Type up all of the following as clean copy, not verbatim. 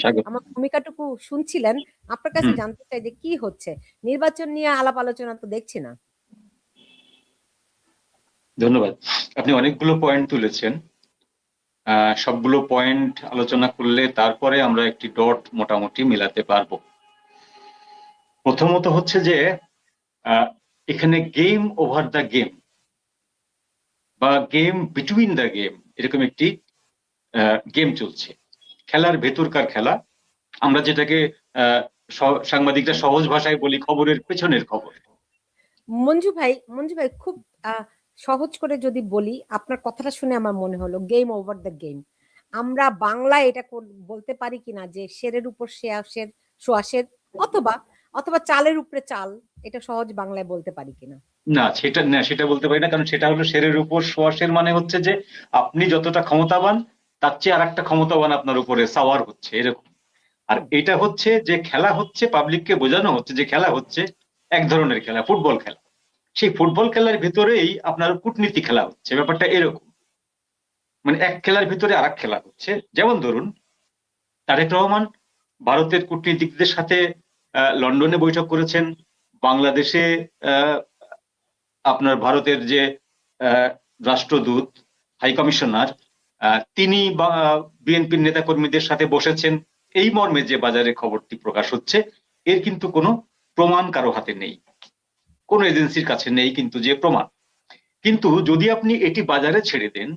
স্বাগত। আমার ভূমিকাটুকু শুনছিলেন, আপনার কাছে জানতে চাই যে কি হচ্ছে নির্বাচন নিয়ে আলাপ আলোচনা তো দেখছি না। ধন্যবাদ। আপনি অনেকগুলো পয়েন্ট তুলেছেন। সবগুলো পয়েন্ট আলোচনা করলে তারপরে আমরা একটি ডট মোটামুটি মেলাতে পারবো। প্রথমত হচ্ছে যে এখানে গেম ওভার দ্য গেম বা গেম বিটুইন দ্য গেম, এরকম একটি গেম চলছে, খেলার ভেতরকার খেলা। আমরা যেটাকে সাংবাদিকরা সহজ ভাষায় বলি খবরের পেছনের খবর। মঞ্জু ভাই খুব সহজ করে যদি বলি, আপনার কথাটা শুনে আমার মনে হলো গেম ওভার দ্য গেম। আমরা বাংলায় এটা বলতে পারি কিনা যে শেরের উপর সোয়াশের অথবা অথবা চালের উপরে চাল, এটা সহজ বাংলায় বলতে পারি কিনা? না, সেটা বলতে পারি না, কারণ সেটা হলো শেরের উপর সোয়াশের, মানে হচ্ছে যে আপনি যতটা ক্ষমতাবান তার চেয়ে আর একটা ক্ষমতাবান আপনার উপরে সাওয়ার হচ্ছে, এরকম। আর এটা হচ্ছে যে খেলা হচ্ছে, পাবলিককে বোঝানো হচ্ছে যে খেলা হচ্ছে এক ধরনের খেলা, ফুটবল খেলা। সেই ফুটবল খেলার ভিতরেই আপনার কূটনীতি খেলা হচ্ছে, ব্যাপারটা এরকম। মানে এক খেলার ভিতরে আর এক খেলা হচ্ছে। যেমন ধরুন, তারেক রহমান ভারতের কূটনীতিকদের সাথে লন্ডনে বৈঠক করেছেন। বাংলাদেশে আপনার ভারতের যে রাষ্ট্রদূত, হাই কমিশনার, তিনি বিএনপির নেতাকর্মীদের সাথে বসেছেন। এই মর্মে যে বাজারে খবরটি প্রকাশ হচ্ছে, এর কিন্তু কোনো প্রমাণ কারো হাতে নেই, কোনো এজেন্সির কাছে নেই কিন্তু যে প্রমাণ। কিন্তু যদি আপনি এটি বাজারে ছেড়ে দেন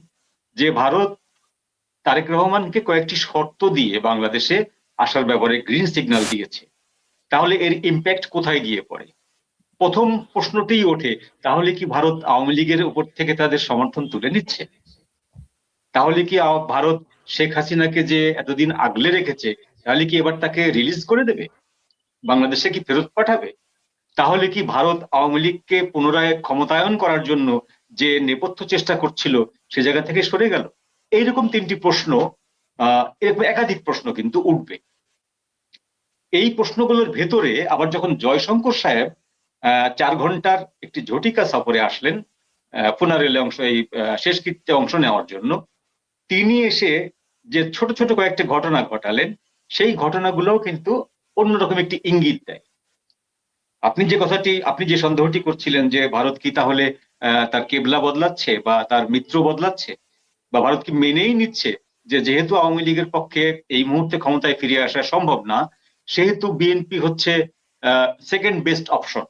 যে ভারত তারেক রহমানকে কয়েকটি শর্ত দিয়ে বাংলাদেশে আসার ব্যাপারে গ্রিন সিগন্যাল দিয়েছে, তাহলে এর ইম্প্যাক্ট কোথায় গিয়ে পড়ে? প্রথম প্রশ্নটিই ওঠে, তাহলে কি ভারত আওয়ামী লীগের উপর থেকে তাদের সমর্থন তুলে নিচ্ছে? তাহলে কি ভারত শেখ হাসিনাকে যে এতদিন আগলে রেখেছে, তাহলে কি এবার তাকে রিলিজ করে দেবে? বাংলাদেশে কি ফেরত পাঠাবে? তাহলে কি ভারত আওয়ামী লীগকে পুনরায় ক্ষমতায়ন করার জন্য যে নেপথ্য চেষ্টা করছিল সে জায়গা থেকে সরে গেল? এইরকম তিনটি প্রশ্ন, এরকম একাধিক প্রশ্ন কিন্তু উঠবে। এই প্রশ্নগুলোর ভেতরে আবার যখন জয়শঙ্কর সাহেব 4 ঘন্টার একটি ঝটিকা সফরে আসলেন ফুনারেলে অংশ, এই শেষকৃত্যে অংশ নেওয়ার জন্য, তিনি এসে যে ছোট ছোট কয়েকটা ঘটনা ঘটালেন, সেই ঘটনাগুলোও কিন্তু অন্যরকম একটি ইঙ্গিত দেয়। আপনি যে সন্দেহটি করছিলেন যে ভারত কি তাহলে তার কেবলা বদলাচ্ছে বা তার মিত্র বদলাচ্ছে, বা ভারত কি মেনেই নিচ্ছে যে যেহেতু আওয়ামী লীগের পক্ষে এই মুহূর্তে ক্ষমতায় ফিরে আসা সম্ভব না, সেহেতু বিএনপি হচ্ছে সেকেন্ড বেস্ট অপশন,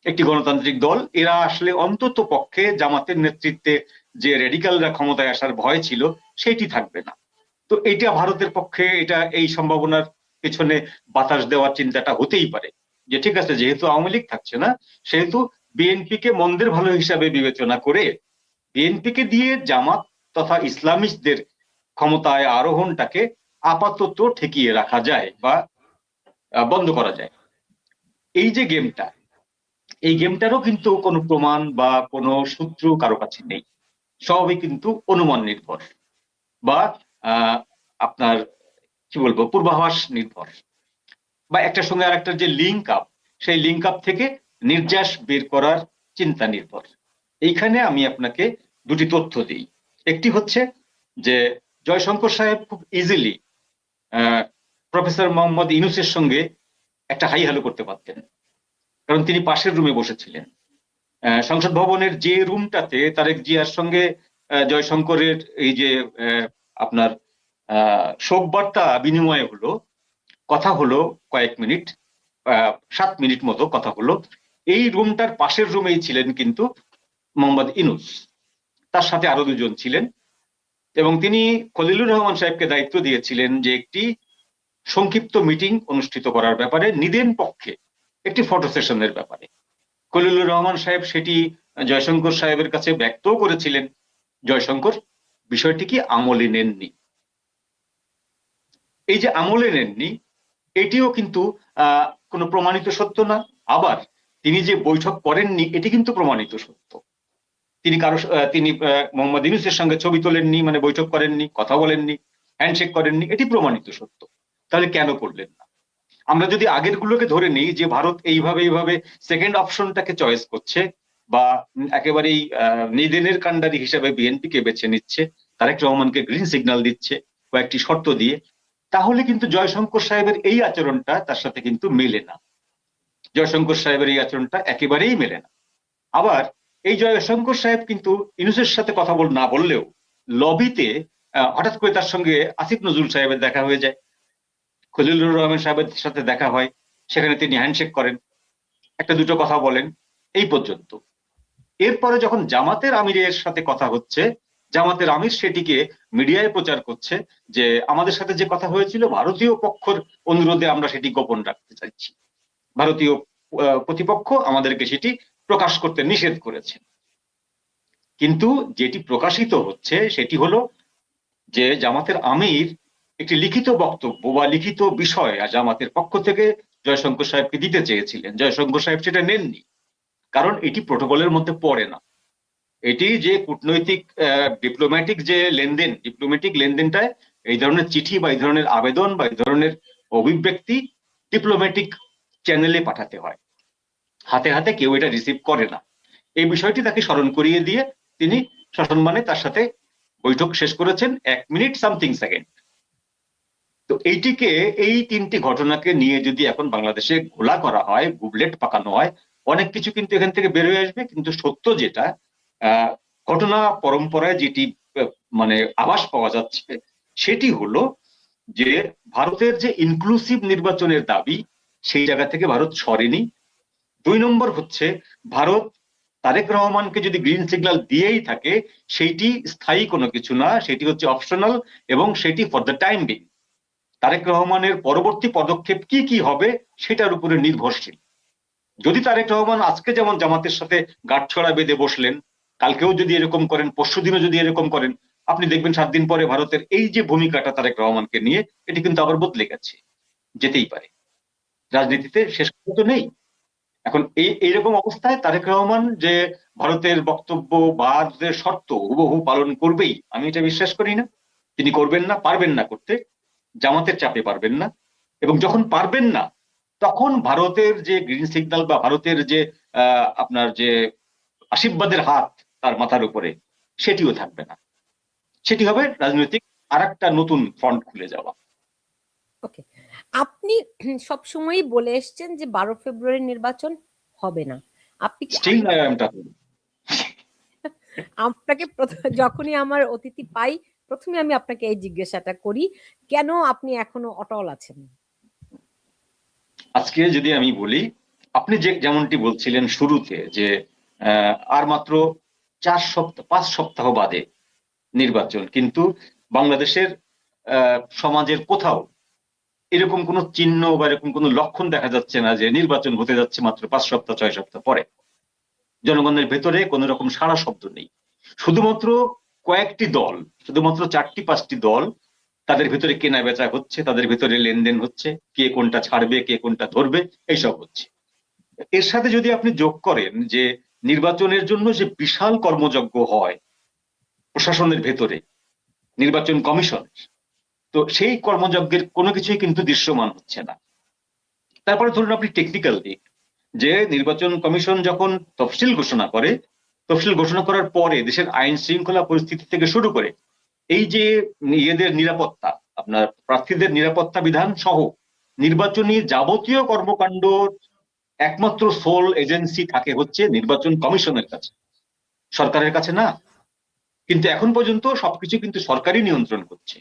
একটি গণতান্ত্রিক দল, এরা আসলে অন্তত পক্ষে জামাতের নেতৃত্বে যে রেডিকালরা ক্ষমতায় আসার ভয় ছিল সেটি থাকবে না। তো এটা ভারতের পক্ষে, এটা এই সম্ভাবনার পেছনে বাতাস দেওয়ার চিন্তাটা হতেই পারে যে ঠিক আছে, যেহেতু আওয়ামী লীগ থাকছে না, সেহেতু বিএনপি কে মন্দের ভালো হিসাবে বিবেচনা করে বিএনপিকে দিয়ে জামাত তথা ইসলামিস্টদের ক্ষমতায় আরোহণটাকে আপাতত ঠেকিয়ে রাখা যায় বা বন্ধ করা যায়। এই যে গেমটা, এই গেমটারও কিন্তু কোনো প্রমাণ বা কোনো সূত্র কারো কাছে নেই, সবই কিন্তু অনুমান নির্ভর বা আপনার কি বলবো, পূর্বাভাস নির্ভর, বা একটার সঙ্গে আর একটার যে লিঙ্ক আপ, সেই লিঙ্ক আপ থেকে নির্যাস বের করার চিন্তা নির্ভর। এইখানে আমি আপনাকে দুটি তথ্য দিই। একটি হচ্ছে যে জয়শঙ্কর সাহেব খুব ইজিলি প্রফেসর মোহাম্মদ ইউনূসের সঙ্গে একটা হাই হ্যালো করতে পারতেন, কারণ তিনি পাশের রুমে বসেছিলেন। সংসদ ভবনের যে রুমটাতে তারেক জিয়ার সঙ্গে জয়শঙ্করের এই যে আপনার শোক বার্তা বিনিময় হলো, কথা হলো কয়েক মিনিট, 7 মিনিট মতো কথা হলো, এই রুমটার পাশের রুমেই ছিলেন কিন্তু মোহাম্মদ ইউনূস, তার সাথে আরো দুজন ছিলেন, এবং তিনি খলিলুর রহমান সাহেবকে দায়িত্ব দিয়েছিলেন যে একটি সংক্ষিপ্ত মিটিং অনুষ্ঠিত করার ব্যাপারে, নিদেন পক্ষে একটি ফটো সেশনের ব্যাপারে। খলিলুর রহমান সাহেব সেটি জয়শঙ্কর সাহেবের কাছে ব্যক্তও করেছিলেন। জয়শঙ্কর বিষয়টি কি আমলে নেননি। এই যে আমলে নেননি, এটিও কিন্তু কোনো প্রমাণিত সত্য না। আবার তিনি যে বৈঠক করেননি, এটি কিন্তু প্রমাণিত সত্য। তিনি মোহাম্মদ ইউনূসের সঙ্গে ছবি তোলেননি, মানে বৈঠক করেননি, কথা বলেননি, হ্যান্ডশেক করেননি, এটি প্রমাণিত সত্য। তাহলে কেন করলেন না? আমরা যদি আগের গুলোকে ধরে নিই যে ভারত এইভাবে সেকেন্ড অপশনটাকে চয়েস করছে বা একেবারেই নিদেনের কাণ্ডারি হিসেবে বিএনপি কে বেছে নিচ্ছে, তারেক রহমানকে গ্রিন সিগন্যাল দিচ্ছে কয়েকটি শর্ত দিয়ে, তাহলে কিন্তু জয়শঙ্কর সাহেবের এই আচরণটা তার সাথে কিন্তু মেলে না। জয়শঙ্কর সাহেবের এই আচরণটা একেবারেই মেলে না। আবার এই জয়শঙ্কর সাহেব কিন্তু ইউনূসের সাথে কথা না বললেও লবিতে হঠাৎ করে তার সঙ্গে আসিফ নজরুল সাহেবের দেখা হয়ে যায়, খলিলুর রহমান সাহেবের সাথে দেখা হয়, সেখানে তিনি হ্যান্ডশেক করেন, একটা দুটো কথা বলেন, এই পর্যন্ত। এরপরে যখন জামাতের আমিরের সাথে কথা হচ্ছে, জামাতের আমির সেটিকে মিডিয়ায় প্রচার করছে যে আমাদের সাথে যে কথা হয়েছিল ভারতীয় পক্ষের অনুরোধে আমরা সেটি গোপন রাখতে চাইছি, ভারতীয় প্রতিপক্ষ আমাদেরকে সেটি প্রকাশ করতে নিষেধ করেছে। কিন্তু যেটি প্রকাশিত হচ্ছে সেটি হলো যে জামাতের আমির একটি লিখিত বক্তব্য বা লিখিত বিষয় জামাতের পক্ষ থেকে জয়শঙ্কর সাহেবকে দিতে চেয়েছিলেন, জয়শঙ্কর সাহেব সেটা নেননি, কারণ এটি প্রোটোকলের মধ্যে পড়ে না। এটি যে কূটনৈতিক ডিপ্লোম্যাটিক যে লেনদেন, ডিপ্লোম্যাটিক লেনদেনটায় এই ধরনের চিঠি বা এই ধরনের আবেদন বা এই ধরনের অভিব্যক্তি ডিপ্লোম্যাটিক চ্যানেলে পাঠাতে হয়, হাতে হাতে কেউ এটা রিসিভ করে না। এই বিষয়টি তাকে স্মরণ করিয়ে দিয়ে তিনি সসম্মানে তার সাথে বৈঠক শেষ করেছেন 1 মিনিট সামথিং সেকেন্ড। তো এইটিকে, এই তিনটি ঘটনাকে নিয়ে যদি এখন বাংলাদেশে ঘোলা করা হয়, গুবলেট পাকানো হয়, অনেক কিছু কিন্তু এখান থেকে বের হয়ে আসবে। কিন্তু সত্য যেটা, ঘটনা পরম্পরায় যেটি মানে আভাস পাওয়া যাচ্ছে সেটি হলো যে ভারতের যে ইনক্লুসিভ নির্বাচনের দাবি, সেই জায়গা থেকে ভারত সরেনি। 2 নম্বর হচ্ছে, ভারত তারেক রহমানকে যদি গ্রিন সিগন্যাল দিয়েই থাকে সেইটি স্থায়ী কোনো কিছু না, সেটি হচ্ছে অপশনাল এবং সেটি for the time being. Tarique রহমানের পরবর্তী পদক্ষেপ কি কি হবে সেটার উপরে নির্ভরশীল। যদি তারেক রহমান আজকে যেমন জামাতের সাথে গাঁটছড়া বেঁধে বসলেন, কালকেও যদি এরকম করেন, পরশুদিনও যদি এরকম করেন, আপনি দেখবেন 7 দিন পরে ভারতের এই যে ভূমিকাটা তারেক রহমানকে নিয়ে, এটি কিন্তু আবার বদলে গেছে, যেতেই পারে। রাজনীতিতে শেষ কথা তো নেই। এখন এইরকম অবস্থায় তারেক রহমান যে ভারতের বক্তব্য বা ভারতের শর্ত হুবহু পালন করবেই, আমি এটা বিশ্বাস করি না। তিনি করবেন না, পারবেন না করতে, জামাতের চাপে পারবেন না। এবং যখন পারবেন না, তখন ভারতের যে গ্রিন সিগন্যাল বা ভারতের যে আপনার যে আশীর্বাদের হাত তার মাথার উপরে, সেটিও থাকবে না। সেটি হবে রাজনৈতিক আর একটা নতুন ফ্রন্ট খুলে যাওয়া। ওকে, আপনি সবসময়ই বলে এসছেন যে 12 ফেব্রুয়ারি নির্বাচন হবে না। আপনি কি স্টিল আই এম টাফ। আপনাকে যখনই আমার অতিথি পাই, প্রথমে আমি আপনাকে এই জিজ্ঞাসাটা করি, কেন আপনি এখনো অটল আছেন? আজকে যদি আমি বলি, আপনি যেমনটি বলছিলেন শুরুতে যে আর মাত্র 4 সপ্তাহ 5 সপ্তাহ বাদে নির্বাচন, কিন্তু বাংলাদেশের সমাজের কোথাও এরকম কোনো চিহ্ন বা এরকম কোনো লক্ষণ দেখা যাচ্ছে না যে নির্বাচন হতে যাচ্ছে মাত্র 5 সপ্তাহ 6 সপ্তাহ পরে। জনগণের ভেতরে কোনো রকম সাড়া শব্দ নেই। শুধুমাত্র কয়েকটি দল, শুধুমাত্র 4টি 5টি দল, তাদের ভেতরে কেনা বেচা হচ্ছে, তাদের ভেতরে লেনদেন হচ্ছে, কে কোনটা ছাড়বে কে কোনটা ধরবে, এইসব হচ্ছে। এর সাথে যদি আপনি যোগ করেন যে নির্বাচনের জন্য যে বিশাল কর্মযজ্ঞ হয় প্রশাসনের ভেতরে, নির্বাচন কমিশনের, তো সেই কর্মযজ্ঞের কোনো কিছুই কিন্তু দৃশ্যমান হচ্ছে না। তারপরে ধরুন আপনি টেকনিক্যাল দিক, যে নির্বাচন কমিশন যখন তফসিল ঘোষণা করে, তফসিল ঘোষণা করার পরে দেশের আইন শৃঙ্খলা পরিস্থিতি থেকে শুরু করে এই যে ইয়েদের নিরাপত্তা, আপনার প্রার্থীদের নিরাপত্তা বিধান সহ নির্বাচনী যাবতীয় কর্মকাণ্ড একমাত্র সোল এজেন্সি থাকে হচ্ছে নির্বাচন কমিশনের কাছে, সরকারের কাছে না। কিন্তু এখন পর্যন্ত সবকিছু কিন্তু সরকারই নিয়ন্ত্রণ করছে,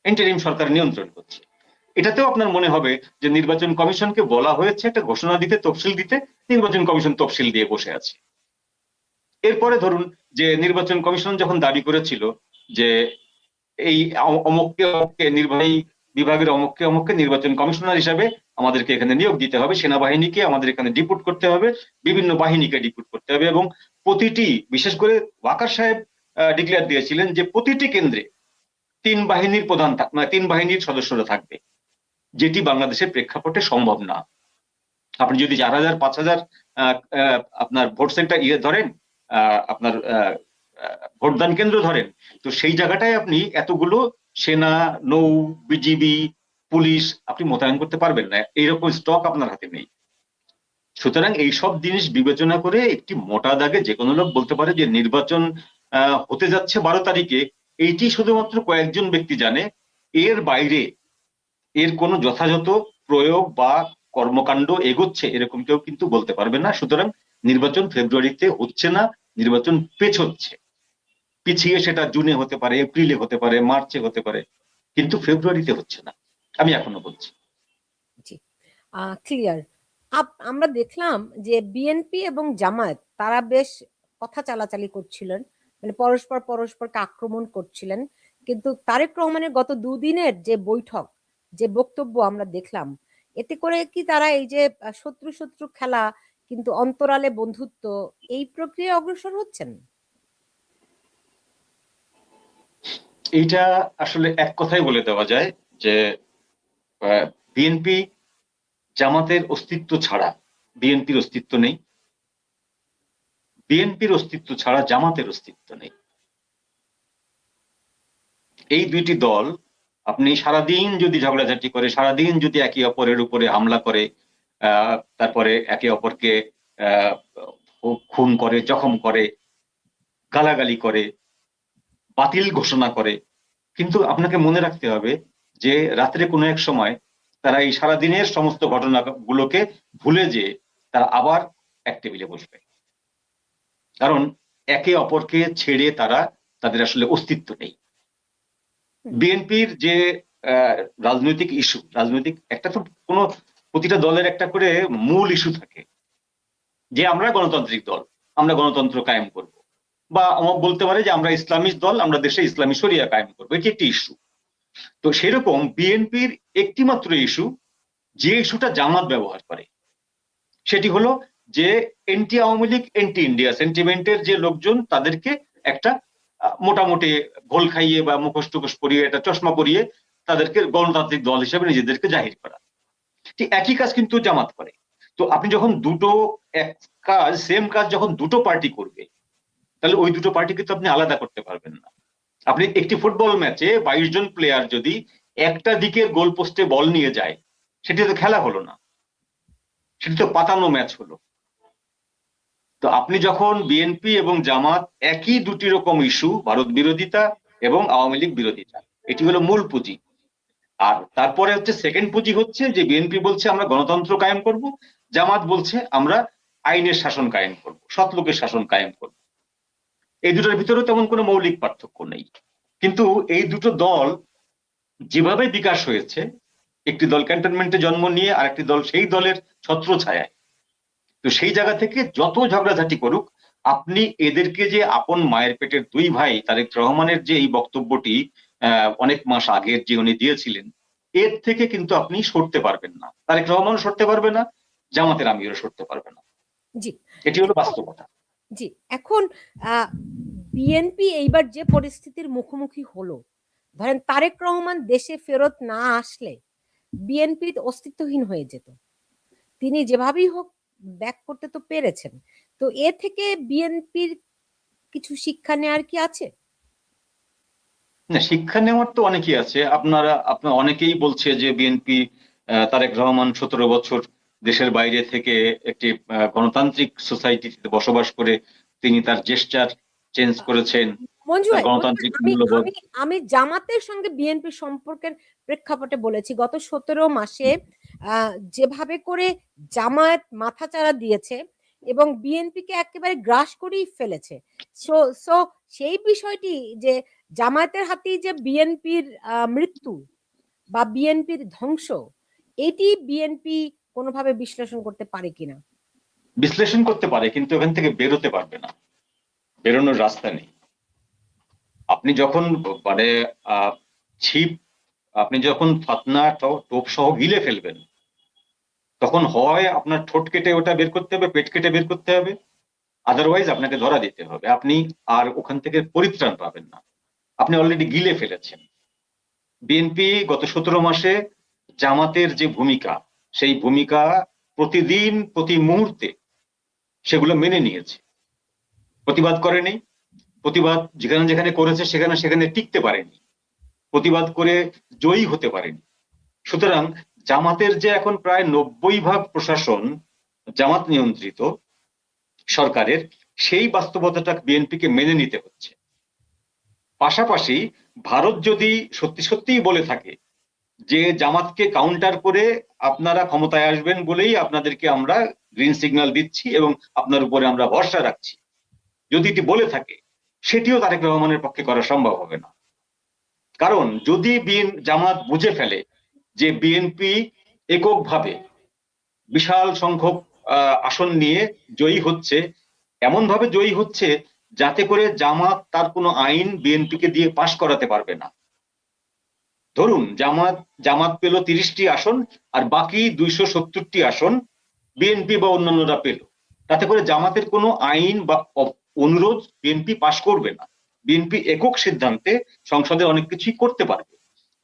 ইন্টারিম সরকার নিয়ন্ত্রণ করছে। এটাতেও আপনার মনে হবে যে নির্বাচন কমিশনকে বলা হয়েছে একটা ঘোষণা দিতে, তফসিল দিতে, নির্বাচন কমিশন তফসিল দিয়ে বসে আছে। এরপরে ধরুন যে নির্বাচন কমিশন যখন দাবি করেছিল যে এই অমুককে অমুককে, নির্বাহী বিভাগের অমুককে অমুককে নির্বাচন কমিশনার হিসাবে আমাদেরকে এখানে নিয়োগ দিতে হবে, সেনাবাহিনীকে আমাদের এখানে ডিপুট করতে হবে, বিভিন্ন বাহিনীকে ডিপুট করতে হবে, এবং প্রতিটি, বিশেষ করে ওয়াকার সাহেব ডিক্লেয়ার দিয়েছিলেন যে প্রতিটি কেন্দ্রে 3 বাহিনীর প্রধান, 3 বাহিনীর সদস্যরা থাকবে, যেটি বাংলাদেশের প্রেক্ষাপটে সম্ভব না। আপনি যদি 4,000 5,000 আপনার ভোট সেন্টার ধরেন, আপনার ভোটদান কেন্দ্র ধরেন, তো সেই জায়গাটায় আপনি এতগুলো সেনা, নৌ, বিজিবি, পুলিশ আপনি মোতায়েন করতে পারবেন না, এইরকম স্টক আপনার হাতে নেই। সুতরাং এইসব জিনিস বিবেচনা করে একটি মোটা দাগে যে কোনো লোক বলতে পারে যে নির্বাচন হতে যাচ্ছে 12 তারিখে, এইটি শুধুমাত্র কয়েকজন ব্যক্তি জানে। এর বাইরে এর কোনো যথাযথ প্রয়োগ বা কর্মকাণ্ড এগোচ্ছে এরকম কেউ কিন্তু বলতে পারবে না। সুতরাং নির্বাচন ফেব্রুয়ারিতে হচ্ছে না, নির্বাচন পেছোচ্ছে, পিছিয়ে সেটা জুনে হতে পারে, এপ্রিলে হতে পারে, মার্চে হতে পারে, কিন্তু ফেব্রুয়ারিতে হচ্ছে না, আমি এখনো বলছি। জি, ক্লিয়ার। আমরা দেখলাম যে বিএনপি এবং জামায়াত তারা বেশ কথা চালাচালি করছিলেন, মানে পরস্পর পরস্পরকে আক্রমণ করছিলেন, কিন্তু তারেক রহমানের গত দুদিনের যে বৈঠক, যে বক্তব্য আমরা দেখলাম, এতে করে কি তারা এই যে শত্রু শত্রু খেলা কিন্তু অন্তরালে বন্ধুত্ব, এই প্রক্রিয়ায় অগ্রসর হচ্ছেন? এইটা আসলে এক কথাই বলে দেওয়া যায় যে বিএনপি জামাতের অস্তিত্ব ছাড়া বিএনপির অস্তিত্ব নেই, বিএনপির অস্তিত্ব ছাড়া জামাতের অস্তিত্ব নেই। এই দুইটি দল আপনি সারাদিন যদি ঝগড়াঝাটি করে, সারাদিন যদি একে অপরের উপরে হামলা করে, তারপরে একে অপরকে খুন করে, জখম করে, গালাগালি করে, বাতিল ঘোষণা করে, কিন্তু আপনাকে মনে রাখতে হবে যে রাত্রে কোনো এক সময় তারা এই সারাদিনের সমস্ত ঘটনাগুলোকে ভুলে যেয়ে তারা আবার এক টেবিলে বসবে, কারণ একে অপরকে ছেড়ে তারা, তাদের আসলে অস্তিত্ব নেই। বিএনপির যে রাজনৈতিক ইস্যু, রাজনৈতিক একটা তো কোনো প্রতিটা দলের একটা করে মূল ইস্যু থাকে যে আমরা গণতান্ত্রিক দল, আমরা গণতন্ত্র কায়েম করব, বা আমার বলতে পারে যে আমরা ইসলামিক দল, আমরা দেশে ইসলামী শরিয়া কায়েম করবো, এটি একটি ইস্যু। তো সেরকম বিএনপির একটি মাত্র ইস্যু, যে ইস্যুটা জামাত ব্যবহার করে, সেটি হলো যে anti Awami League, anti India সেন্টিমেন্টের যে লোকজন, তাদেরকে একটা মোটামুটি ঘোল খাইয়ে বা মুখোশ টুখোশ পরিয়ে, একটা চশমা পরিয়ে তাদেরকে গণতান্ত্রিক দল হিসেবে নিজেদেরকে জাহির করা। ঠিক একই কাজ কিন্তু জামাত করে। তো আপনি যখন দুটো এক কাজ, সেম কাজ যখন দুটো পার্টি করবে, তাহলে ওই দুটো পার্টিকে তো আপনি আলাদা করতে পারবেন না। আপনি একটি ফুটবল ম্যাচে 22 জন প্লেয়ার যদি একটা দিকের গোল পোস্টে বল নিয়ে যায়, সেটি তো খেলা হলো না, সেটি তো পাতানো ম্যাচ হলো। তো আপনি যখন বিএনপি এবং জামাত একই দুটি রকম ইস্যু, ভারত বিরোধিতা এবং আওয়ামী লীগ বিরোধিতা, এটি হলো মূল পুঁজি। আর তারপরে হচ্ছে সেকেন্ড পুঁজি হচ্ছে যে বিএনপি বলছে আমরা গণতন্ত্র কায়েম করব, জামাত বলছে আমরা আইনের শাসন কায়েম করব, সৎ লোকের শাসন কায়েম করব। এই দুটোর ভিতরে তেমন কোনো মৌলিক পার্থক্য নেই। কিন্তু এই দুটো দল যেভাবে বিকাশ হয়েছে, একটি দল ক্যান্টনমেন্টে জন্ম নিয়ে আরেকটি দল সেই দলের ছত্র ছায়ায়, তো সেই জায়গা থেকে যত ঝগড়াঝাটি করুক, আপনি এদেরকে যে আপন মায়ের পেটের দুই ভাই, তারেক রহমানের যে এই বক্তব্যটি অনেক মাস আগের যে উনি দিয়েছিলেন, এর থেকে কিন্তু আপনি সরতে পারবেন না, তারেক রহমানও সরতে পারবে না, জামাতের আমিরও সরতে পারবে না। জি, এটি হলো বাস্তবতা। জি। এখন বিএনপি এইবার যে পরিস্থিতির মুখোমুখি হলো, ধরেন তারেক রহমান দেশে ফেরত না আসলে বিএনপি অস্তিত্বহীন হয়ে যেত। তিনি যেভাবেই হোক ব্যাক করতে তো পেরেছেন। তো এ থেকে বিএনপির কিছু শিক্ষা নেওয়ার কি আছে? না, শিক্ষা নেওয়ার তো অনেকেই আছে। আপনার অনেকেই বলছে যে বিএনপি, তারেক রহমান 17 বছর দেশের বাইরে থেকে একটি গণতান্ত্রিক সোসাইটিতে বসবাস করে তিনি তার জেস্চার চেঞ্জ করেছেন, মঞ্জু তার ভাই, গণতান্ত্রিক আমি মূল্যবোধ। আমি আমি জামাতের সঙ্গে বিএনপি সম্পর্কের প্রেক্ষাপটে বলেছি, গত 17 মাসে যেভাবে করে জামায়াত মাথাচাড়া দিয়েছে এবং বিএনপিকে একেবারে গ্রাস করেই ফেলেছে। সো সো সেই বিষয়টি যে জামায়াতের হাতেই যে বিএনপির মৃত্যু বা বিএনপির ধ্বংস, এটি বিএনপি কোনোভাবে বিশ্লেষণ করতে পারে কিনা? বিশ্লেষণ করতে পারে, কিন্তু এখান থেকে বেরোতে পারবে না, বেরোনোর রাস্তা নেই। আপনি যখন মানে ছিপ, আপনি যখন ফাতনা টোপ সহ গিলে ফেলবেন, তখন হয় আপনার ঠোঁট কেটে ওটা বের করতে হবে, পেট কেটে বের করতে হবে, আদারওয়াইজ আপনাকে ধরা দিতে হবে, আপনি আর ওখান থেকে পরিত্রাণ পাবেন না, আপনি অলরেডি গিলে ফেলেছেন। বিএনপি গত 17 মাসে জামাতের যে ভূমিকা, সেই ভূমিকা প্রতিদিন প্রতি মুহূর্তে সেগুলো মেনে নিয়েছে, প্রতিবাদ করেনি, প্রতিবাদ যেখানে যেখানে করেছে সেখানে সেখানে টিকতে পারেনি, প্রতিবাদ করে জয়ী হতে পারেনি। সুতরাং জামাতের যে এখন প্রায় 90% প্রশাসন জামাত নিয়ন্ত্রিত সরকারের, সেই বাস্তবতাটা বিএনপিকে মেনে নিতে হচ্ছে। পাশাপাশি ভারত যদি সত্যি সত্যিই বলে থাকে যে জামাতকে কাউন্টার করে আপনারা ক্ষমতায় আসবেন বলেই আপনাদেরকে আমরা গ্রিন সিগন্যাল দিচ্ছি এবং আপনার উপরে আমরা ভরসা রাখছি, যদি এটি বলে থাকে, সেটিও তারেক রহমানের পক্ষে করা সম্ভব হবে না। কারণ যদি জামাত বুঝে ফেলে যে বিএনপি এককভাবে বিশাল সংখ্যক আসন নিয়ে জয়ী হচ্ছে, এমন ভাবে জয়ী হচ্ছে যাতে করে জামাত তার কোনো আইন বিএনপিকে দিয়ে পাশ করাতে পারবে না। ধরুন জামাত পেল 30টি আসন আর বাকি 270টি আসন বিএনপি বা অন্যান্যরা পেল, তাতে করে জামাতের কোনো আইন বা অনুরোধ বিএনপি পাশ করবে না। বিএনপি একক সিদ্ধান্তে সংসদে অনেক কিছুই করতে পারবে।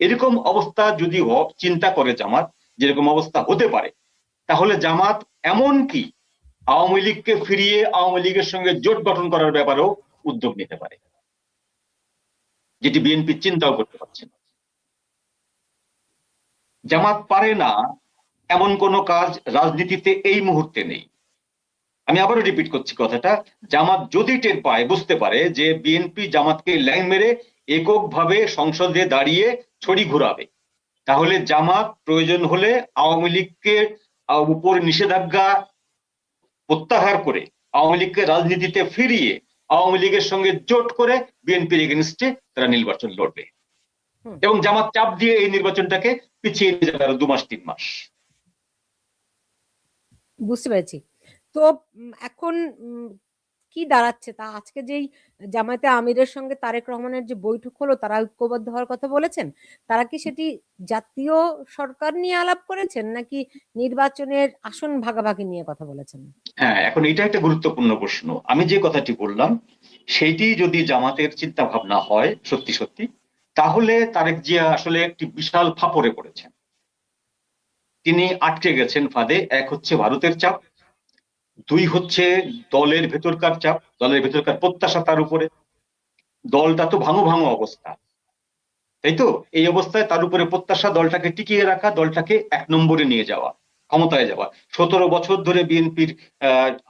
এরকম অবস্থা যদি চিন্তা করে জামাত, যেরকম অবস্থা হতে পারে, তাহলে জামাত এমনকি আওয়ামী লীগকে ফিরিয়ে আওয়ামী লীগের সঙ্গে জোট গঠন করার ব্যাপারেও উদ্যোগ নিতে পারে, যেটি বিএনপি চিন্তাও করতে পারছে না। জামাত পারে না এমন কোনো কাজ রাজনীতিতে এই মুহূর্তে নেই। আমি আবারও রিপিট করছি কথাটা, জামাত যদি টের পায়, বুঝতে পারে যে বিএনপি জামাতকে ল্যাং মেরে এককভাবে সংসদে দাঁড়িয়ে ছড়ি ঘুরাবে, তাহলে জামাত প্রয়োজন হলে আওয়ামী লীগকে উপর নিষেধাজ্ঞা প্রত্যাহার করে আওয়ামী লীগকে রাজনীতিতে ফিরিয়ে আওয়ামী লীগের সঙ্গে জোট করে বিএনপির এগেনস্টে তারা নির্বাচন লড়বে এবং জামাত চাপ দিয়ে এই নির্বাচনটাকে পিছিয়ে নিয়ে যাবে আরো 2 মাস 3 মাস। বুঝতে পেরেছি। তো এখন কি দাঁড়াচ্ছে তা, আজকে যেই জামায়াতে আমিরের সঙ্গে তারেক রহমানের যে বৈঠক হলো, তারা ঐক্যবদ্ধ হওয়ার কথা বলেছেন, তারা কি সেটি জাতীয় সরকার নিয়ে আলাপ করেছেন নাকি নির্বাচনের আসন ভাগাভাগি নিয়ে কথা বলেছেন? হ্যাঁ, এখন এটা একটা গুরুত্বপূর্ণ প্রশ্ন। আমি যে কথাটি বললাম সেইটি যদি জামাতের চিন্তা ভাবনা হয় সত্যি সত্যি, তাহলে তারেক জিয়া আসলে একটি বিশাল ফাপড়ে পড়েছেন। তিনি আটকে গেছেন ফাঁদে। এক হচ্ছে ভারতের চাপ, 2 হচ্ছে দলের ভেতরকার চাপ, দলের ভেতরকার প্রত্যাশা তার উপরে। দলটা তো ভাঙো ভাঙো অবস্থা, তাই তো? এই অবস্থায় তার উপরে প্রত্যাশা দলটাকে টিকিয়ে রাখা, দলটাকে 1 নম্বরে নিয়ে যাওয়া, ক্ষমতায় যাওয়া। 17 বছর ধরে বিএনপির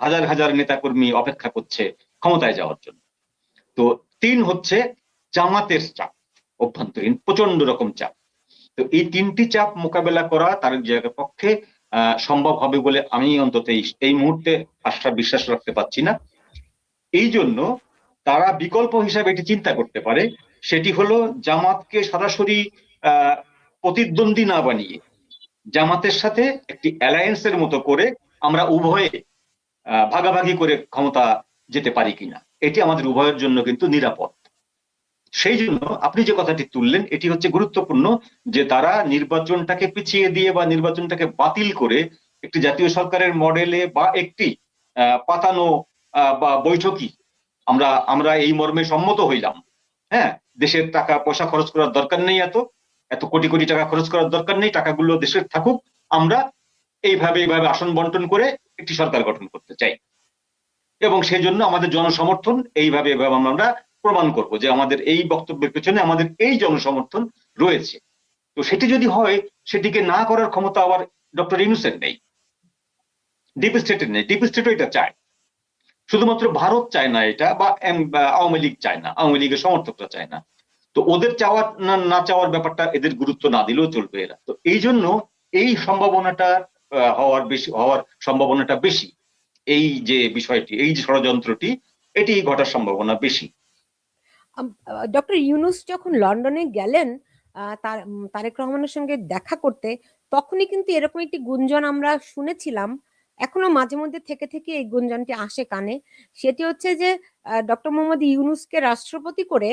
হাজার হাজার নেতাকর্মী অপেক্ষা করছে ক্ষমতায় যাওয়ার জন্য। তো 3 হচ্ছে জামাতের চাপ, অভ্যন্তরীণ প্রচন্ড রকম চাপ। তো এই 3টি চাপ মোকাবেলা করা তারেক জিয়ার পক্ষে সম্ভব হবে বলে আমি অন্তত এই মুহূর্তে বিশ্বাস রাখতে পারছি না। এই জন্য তারা বিকল্প হিসাবে এটি চিন্তা করতে পারে, সেটি হলো জামাতকে সরাসরি প্রতিদ্বন্দ্বী না বানিয়ে জামাতের সাথে একটি অ্যালায়েন্সের মতো করে আমরা উভয়ে ভাগাভাগি করে ক্ষমতা যেতে পারি কিনা, এটি আমাদের উভয়ের জন্য কিন্তু নিরাপদ। সেই জন্য আপনি যে কথাটি তুললেন এটি হচ্ছে গুরুত্বপূর্ণ, যে তারা নির্বাচনটাকে পিছিয়ে দিয়ে বা নির্বাচনটাকে বাতিল করে একটি জাতীয় সরকারের মডেলে বা একটি পাতানো বা বৈঠকি আমরা এই মর্মে সম্মত হইলাম। হ্যাঁ, দেশের টাকা পয়সা খরচ করার দরকার নেই, এত এত কোটি কোটি টাকা খরচ করার দরকার নেই, টাকাগুলো দেশের থাকুক, আমরা এইভাবে আসন বন্টন করে একটি সরকার গঠন করতে চাই এবং সেই জন্য আমাদের জনসমর্থন এইভাবে আমরা প্রমাণ করব যে আমাদের এই বক্তব্যের পেছনে আমাদের এই জনসমর্থন রয়েছে। তো সেটি যদি হয়, সেটিকে না করার ক্ষমতা আবার ডক্টর ইউনূসের নেই, ডিপ স্টেটের নেই। ডিপ স্টেটও এটা চায়, শুধুমাত্র ভারত চায় না এটা, বা আওয়ামী লীগ চায় না, আওয়ামী লীগের সমর্থকরা চায় না। তো ওদের চাওয়ার না চাওয়ার ব্যাপারটা এদের গুরুত্ব না দিলেও চলবে এরা। তো এই জন্য এই সম্ভাবনাটা হওয়ার সম্ভাবনাটা বেশি, এই যে বিষয়টি, এই যে ষড়যন্ত্রটি, এটি ঘটার সম্ভাবনা বেশি। ডক্টর ইউনূস যখন লন্ডনে গেলেন তারেক রহমানের সঙ্গে দেখা করতে, তখনই কিন্তু এরকম একটি গুঞ্জন আমরা শুনেছিলাম, এখনো মাঝে মধ্যে থেকে থেকে এই গুঞ্জনটি আসে কানে। সেটি হচ্ছে যে ডক্টর মোহাম্মদ ইউনূসকে রাষ্ট্রপতি করে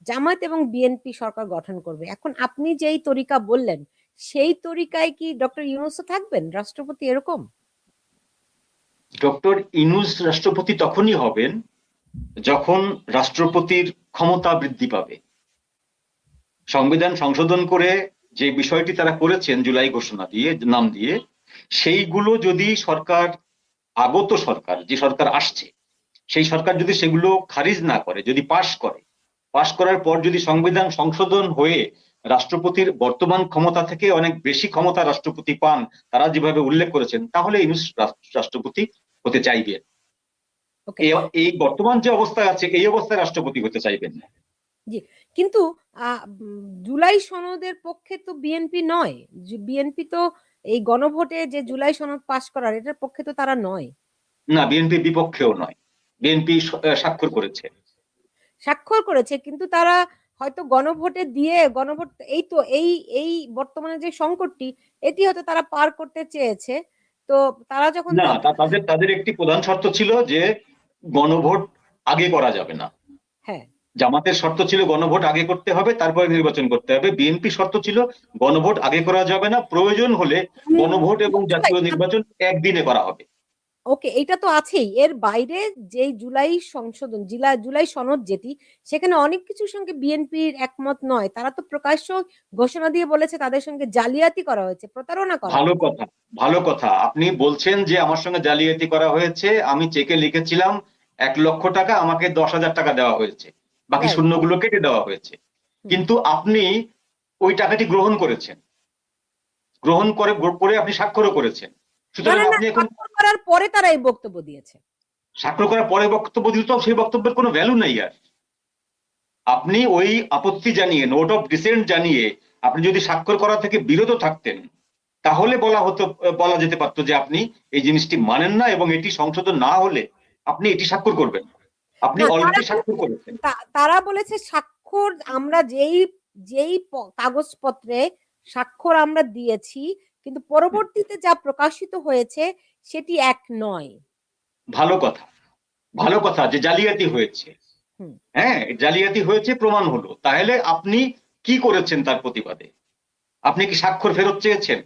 জামায়াত এবং বিএনপি সরকার গঠন করবে। এখন আপনি যেই তরিকা বললেন, সেই তরিকায় কি ডক্টর ইউনূসও থাকবেন রাষ্ট্রপতি এরকম? ডক্টর ইউনূস রাষ্ট্রপতি তখনই হবেন যখন রাষ্ট্রপতির ক্ষমতা বৃদ্ধি পাবে। সংবিধান সংশোধন করে যে বিষয়টি তারা করেছেন জুলাই ঘোষণা দিয়ে, নাম দিয়ে, সেইগুলো যদি সরকার, আগত সরকার, যে সরকার আসছে সেই সরকার যদি সেগুলো খারিজ না করে, যদি পাশ করার পর যদি সংবিধান সংশোধন হয়ে রাষ্ট্রপতির বর্তমান ক্ষমতা থেকে অনেক বেশি ক্ষমতা রাষ্ট্রপতি পান, তারা যেভাবে উল্লেখ করেছেন, তাহলে ইউনূস রাষ্ট্রপতি হতে চাইবেন। এই বর্তমান যে অবস্থায় আছে এই অবস্থায় রাষ্ট্রপতি হতে চাইবেন না। জি, কিন্তু জুলাই সনদের পক্ষে তো বিএনপি নয়। বিএনপি তো এই গণভোটে যে জুলাই সনদ পাশ করার এটার পক্ষে তো তারা নয়। না, বিএনপির বিপক্ষেও নয়, বিএনপি স্বাক্ষর করেছে। স্বাক্ষর করেছে, কিন্তু তারা হয়তো গণভোটে দিয়ে গণভোট এই তো এই বর্তমানে যে সংকটটি এটি হয়তো তারা পার করতে চেয়েছে। তো তারা যখন না, তাদের তাদের একটি প্রধান শর্ত ছিল যে গণভোট আগে করা যাবে না। হ্যাঁ, জামাতের শর্ত ছিল গণভোট আগে করতে হবে, তারপরে নির্বাচন করতে হবে। বিএনপি শর্ত ছিল গণভোট আগে করা যাবে না, প্রয়োজন হলে গণভোট এবং জাতীয় নির্বাচন একদিনে করা হবে। ওকে, এটা তো আছেই। এর বাইরে যে জুলাই সংশোধন, জুলাই সনদ যেটি, সেখানে অনেক কিছুর সঙ্গে বিএনপির একমত নয়। তারা তো প্রকাশ্য ঘোষণা দিয়ে বলেছে তাদের সঙ্গে জালিয়াতি করা হয়েছে, প্রতারণা করা ভালো হয়েছে। কথা, ভালো কথা। আপনি বলছেন যে আমার সঙ্গে জালিয়াতি করা হয়েছে, আমি চেকে লিখেছিলাম 1 লক্ষ টাকা, আমাকে 10,000 টাকা দেওয়া হয়েছে, বাকি রাইট। শূন্যগুলো কেটে দেওয়া হয়েছে। কিন্তু আপনি ওই টাকাটি গ্রহণ করেছেন, গ্রহণ করে আপনি স্বাক্ষরও করেছেন। না সুতরাং না না, আপনি এখন স্বাক্ষর করার পরে তারা এই বক্তব্য দিয়েছে। স্বাক্ষর করার পরে বক্তব্য দিলে তো সেই বক্তব্যের কোনো ভ্যালু নাই আর। আপনি ওই আপত্তি জানিয়ে, নোট অফ ডিসেন্ট জানিয়ে আপনি যদি স্বাক্ষর করা থেকে বিরত থাকতেন, তাহলে বলা যেতে পারতো যে আপনি এই জিনিসটি মানেন না এবং এটি সংশোধন না হলে আপনি এটি স্বাক্ষর করবেন। আপনি না, অলরেডি স্বাক্ষর করেছেন। তারা বলেছে স্বাক্ষর আমরা যেই যেই কাগজপত্রে স্বাক্ষর আমরা দিয়েছি, কিন্তু পরবর্তীতে যা প্রকাশিত হয়েছে সেটি এক নয়। ভালো কথা, ভালো কথা যে জালিয়াতি হয়েছে। হুম। হ্যাঁ, জালিয়াতি হয়েছে প্রমাণ হলো, তাহলে আপনি কি করেছেন তার প্রতিবাদে? আপনি কি স্বাক্ষর ফেরত চেয়েছেন,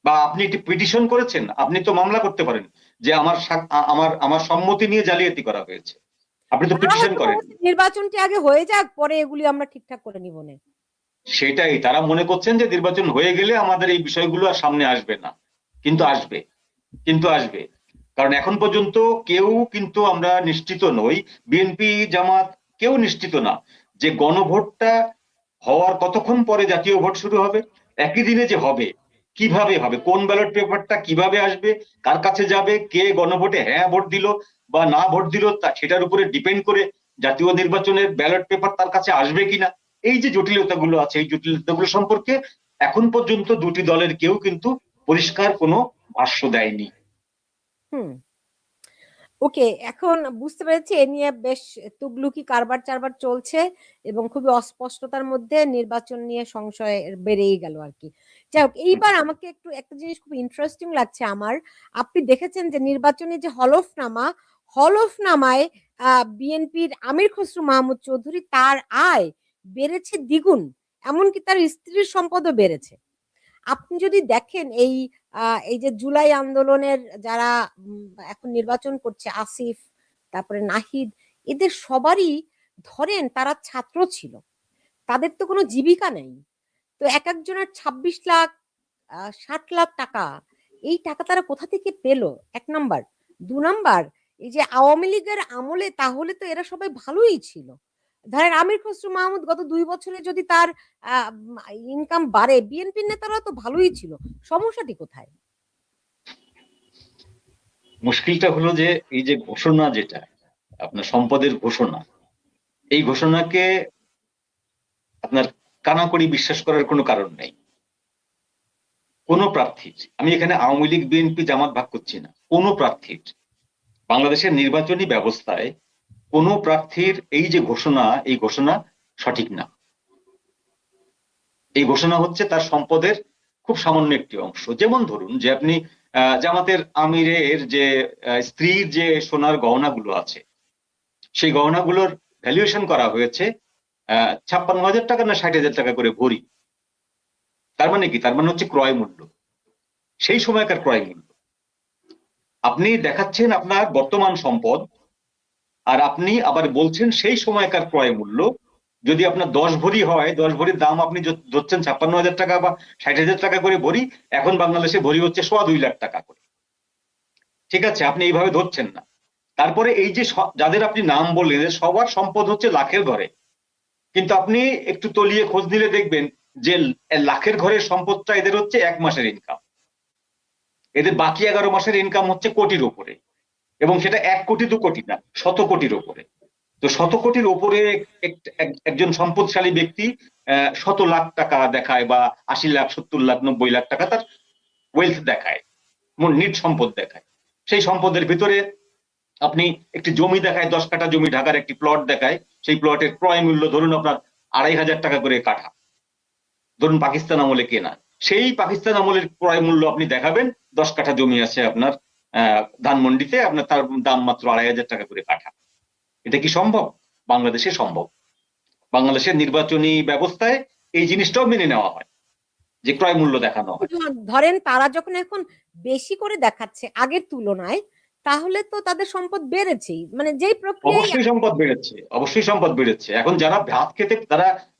বা আপনি একটি পিটিশন করেছেন? আপনি তো মামলা করতে পারেন যে আমার আমার সম্মতি নিয়ে জালিয়াতি করা হয়েছে। আপনি তো তারা পিটিশন হয়তো করেন। বলেছে নির্বাচনটি আগে হয়ে যাক, পরে এগুলি আমরা ঠিকঠাক করে নিব না। সেটাই তারা মনে করছেন যে নির্বাচন হয়ে গেলে আমাদের এই বিষয়গুলো আর সামনে আসবে না, কিন্তু আসবে, কিন্তু আসবে। কারণ এখন পর্যন্ত কেউ কিন্তু আমরা নিশ্চিত নই, বিএনপি জামাত কেউ নিশ্চিত না যে গণভোটটা হওয়ার কতক্ষণ পরে জাতীয় ভোট শুরু হবে, একই দিনে যে হবে, কিভাবে হবে, কোন ব্যালট পেপারটা কিভাবে আসবে, কার কাছে যাবে, কে গণভোটে হ্যাঁ ভোট দিল বা না ভোট দিল, সেটার উপরে ডিপেন্ড করে জাতীয় নির্বাচনের ব্যালট পেপার তার কাছে আসবে কিনা। এই যে জটিলতাগুলো আছে, এই জটিলতাগুলো সম্পর্কে এখন পর্যন্ত দুটি দলের কেউ কিন্তু পরিষ্কার কোনো ভাষ্য দেয়নি। হুম। ওকে, এখন বুঝতে পেরেছি এ নিয়ে বেশ তুগলুকি কারবার চারবার চলছে এবং খুবই অস্পষ্টতার মধ্যে নির্বাচন নিয়ে সংশয় বেড়েই গেল আর কি। যাই হোক, এইবার আমাকে একটু একটা জিনিস খুব ইন্টারেস্টিং লাগছে আমার। আপনি দেখেছেন যে নির্বাচনী যে হলফনামায় বিএনপির আমির খসরু মাহমুদ চৌধুরী তার আয় বেড়েছে দ্বিগুণ, এমনকি তার স্ত্রীর সম্পদও বেড়েছে। আপনি যদি দেখেন এই যে জুলাই আন্দোলনের যারা এখন নির্বাচন করছে, আসিফ, তারপরে নাহিদ, এদের সবারই ধরেন তারা ছাত্র ছিল, তাদের তো কোনো জীবিকা নেই। তো এক একজনের 26 লাখ 60 লাখ টাকা, এই টাকা তারা কোথা থেকে পেলো? এক নাম্বার। 2 নাম্বার, এই যে আওয়ামী লীগের আমলে তাহলে তো এরা সবাই ভালোই ছিল। ধরেন আমির খসরু মাহমুদ গত 2 বছরে যদি তার ইনকাম বাড়ে, বিএনপির নেতারা তো ভালোই ছিল, সমস্যাটি কোথায়? মুশকিলটা হলো যে এই যে ঘোষণা, যেটা আপনার সম্পদের ঘোষণা, এই ঘোষণাকে আপনার কানাকড়ি বিশ্বাস করার কোনো কারণ নেই। কোন প্রার্থীর, আমি এখানে আওয়ামী লীগ বিএনপি জামাত ভাগ করছি না, কোন প্রার্থীর বাংলাদেশের নির্বাচনী ব্যবস্থায় কোন প্রার্থীর এই যে ঘোষণা, এই ঘোষণা সঠিক না। এই ঘোষণা হচ্ছে তার সম্পদের খুব সামান্য একটি অংশ। যেমন ধরুন যে আপনি জামাতের আমিরের যে স্ত্রীর যে সোনার গহনাগুলো আছে, সেই গহনাগুলোর ভ্যালুয়েশন করা হয়েছে 56,000 টাকা না 60,000 টাকা করে ভরি। তার মানে কি? তার মানে হচ্ছে ক্রয় মূল্য, সেই সময়কার ক্রয় মূল্য। আপনি দেখাচ্ছেন আপনার বর্তমান সম্পদ, আর আপনি আবার বলছেন সেই সময়কার ক্রয় মূল্য। যদি আপনার 10 ভরি হয়, 10 ভরির দাম আপনি ধরছেন 56,000 টাকা বা 60,000 টাকা করে ভরি, এখন বাংলাদেশে ভরি হচ্ছে 2.25 লাখ টাকা করে। ঠিক আছে, আপনি এইভাবে ধরছেন না। তারপরে এই যে যাদের আপনি নাম বললেন, সবার সম্পদ হচ্ছে লাখের ঘরে, কিন্তু আপনি একটু তলিয়ে খোঁজ নিলে দেখবেন যে লাখের ঘরের সম্পদটা এদের হচ্ছে 1 মাসের ইনকাম, এদের বাকি 11 মাসের ইনকাম হচ্ছে কোটির উপরে, এবং সেটা 1 কোটি 2 কোটি না, শত কোটির উপরে। তো তো 100 কোটির ওপরে একজন সম্পদশালী ব্যক্তি শত লাখ টাকা দেখায়, বা 80 লাখ, 70 লাখ, 90 লাখ টাকা তার ওয়েলথ দেখায়, নিট সম্পদ দেখায়। সেই সম্পদের ভিতরে আপনি একটি জমি দেখায়, 10 কাঠা জমি, ঢাকার একটি প্লট দেখায়, সেই প্লটের ক্রয় মূল্য ধরুন আপনার 2,500 টাকা করে কাঠা, ধরুন পাকিস্তান আমলে কেনা। সেই পাকিস্তান আমলের ক্রয় মূল্য আপনি দেখাবেন, 10 কাঠা জমি আছে আপনার ধানমন্ডিতে, আপনার তার দাম মাত্র 2,500 টাকা করে কাঠা। এটা কি সম্ভব? বাংলাদেশে সম্ভব। বাংলাদেশের নির্বাচনী ব্যবস্থায় এই জিনিসটাও মেনে নেওয়া হয় যে ক্রয় মূল্য দেখানো হয়। ধরেন তারা যখন এখন বেশি করে দেখাচ্ছে আগের তুলনায়, তাহলে তো তাদের সম্পদ বেড়েছেই, মানে যেই প্রক্রিয়া। অবশ্যই সম্পদ বেড়েছে, অবশ্যই সম্পদ বেড়েছে। এখন যারা ভাত খেতে,